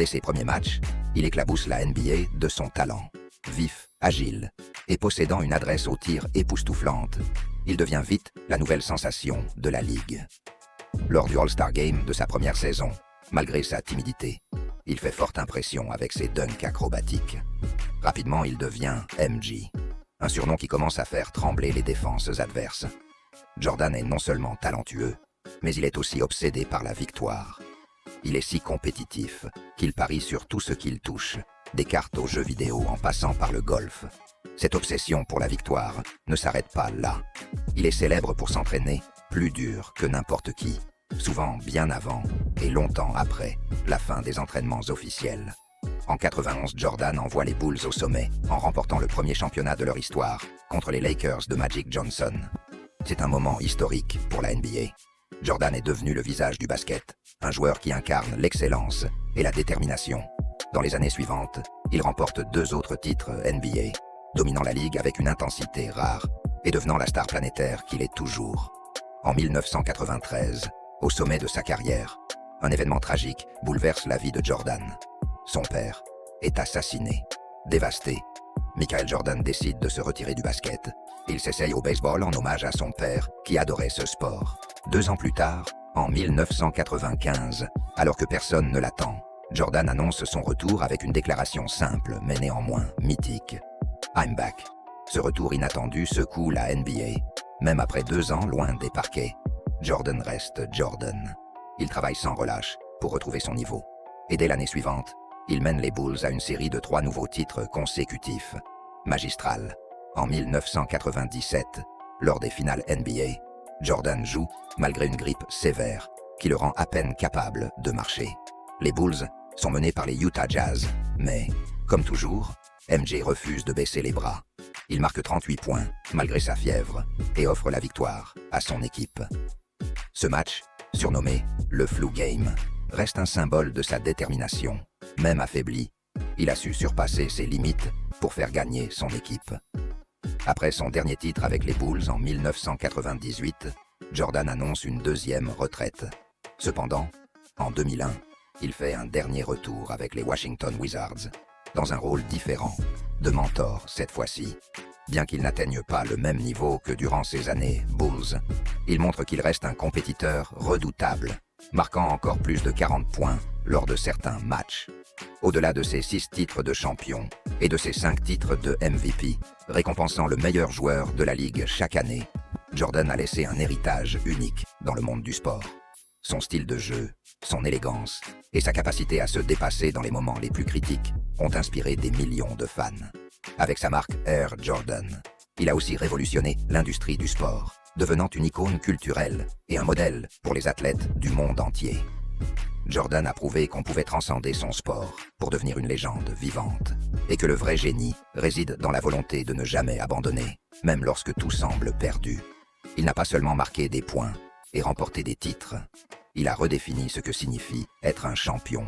Dès ses premiers matchs, il éclabousse la NBA de son talent. Vif, agile et possédant une adresse au tir époustouflante, il devient vite la nouvelle sensation de la Ligue. Lors du All-Star Game de sa première saison, malgré sa timidité, il fait forte impression avec ses dunks acrobatiques. Rapidement, il devient MJ, un surnom qui commence à faire trembler les défenses adverses. Jordan est non seulement talentueux, mais il est aussi obsédé par la victoire. Il est si compétitif qu'il parie sur tout ce qu'il touche, des cartes aux jeux vidéo en passant par le golf. Cette obsession pour la victoire ne s'arrête pas là. Il est célèbre pour s'entraîner plus dur que n'importe qui, souvent bien avant et longtemps après la fin des entraînements officiels. En 91, Jordan envoie les Bulls au sommet en remportant le premier championnat de leur histoire contre les Lakers de Magic Johnson. C'est un moment historique pour la NBA. Jordan est devenu le visage du basket, un joueur qui incarne l'excellence et la détermination. Dans les années suivantes, il remporte 2 autres titres NBA, dominant la ligue avec une intensité rare et devenant la star planétaire qu'il est toujours. En 1993, au sommet de sa carrière, un événement tragique bouleverse la vie de Jordan. Son père est assassiné. Dévasté, Michael Jordan décide de se retirer du basket. Il s'essaye au baseball en hommage à son père qui adorait ce sport. 2 ans plus tard, en 1995, alors que personne ne l'attend, Jordan annonce son retour avec une déclaration simple mais néanmoins mythique. I'm back. Ce retour inattendu secoue la NBA. Même après 2 ans loin des parquets, Jordan reste Jordan. Il travaille sans relâche pour retrouver son niveau. Et dès l'année suivante, il mène les Bulls à une série de 3 nouveaux titres consécutifs. Magistral. En 1997, lors des finales NBA, Jordan joue malgré une grippe sévère qui le rend à peine capable de marcher. Les Bulls sont menés par les Utah Jazz, mais, comme toujours, MJ refuse de baisser les bras. Il marque 38 points malgré sa fièvre et offre la victoire à son équipe. Ce match, surnommé le Flu Game, reste un symbole de sa détermination. Même affaibli, il a su surpasser ses limites pour faire gagner son équipe. Après son dernier titre avec les Bulls en 1998, Jordan annonce une 2e retraite. Cependant, en 2001, il fait un dernier retour avec les Washington Wizards, dans un rôle différent, de mentor cette fois-ci. Bien qu'il n'atteigne pas le même niveau que durant ses années Bulls, il montre qu'il reste un compétiteur redoutable, marquant encore plus de 40 points lors de certains matchs. Au-delà de ses 6 titres de champion et de ses 5 titres de MVP, récompensant le meilleur joueur de la ligue chaque année, Jordan a laissé un héritage unique dans le monde du sport. Son style de jeu, son élégance et sa capacité à se dépasser dans les moments les plus critiques ont inspiré des millions de fans. Avec sa marque Air Jordan, il a aussi révolutionné l'industrie du sport, devenant une icône culturelle et un modèle pour les athlètes du monde entier. Jordan a prouvé qu'on pouvait transcender son sport pour devenir une légende vivante et que le vrai génie réside dans la volonté de ne jamais abandonner, même lorsque tout semble perdu. Il n'a pas seulement marqué des points et remporté des titres, il a redéfini ce que signifie être un champion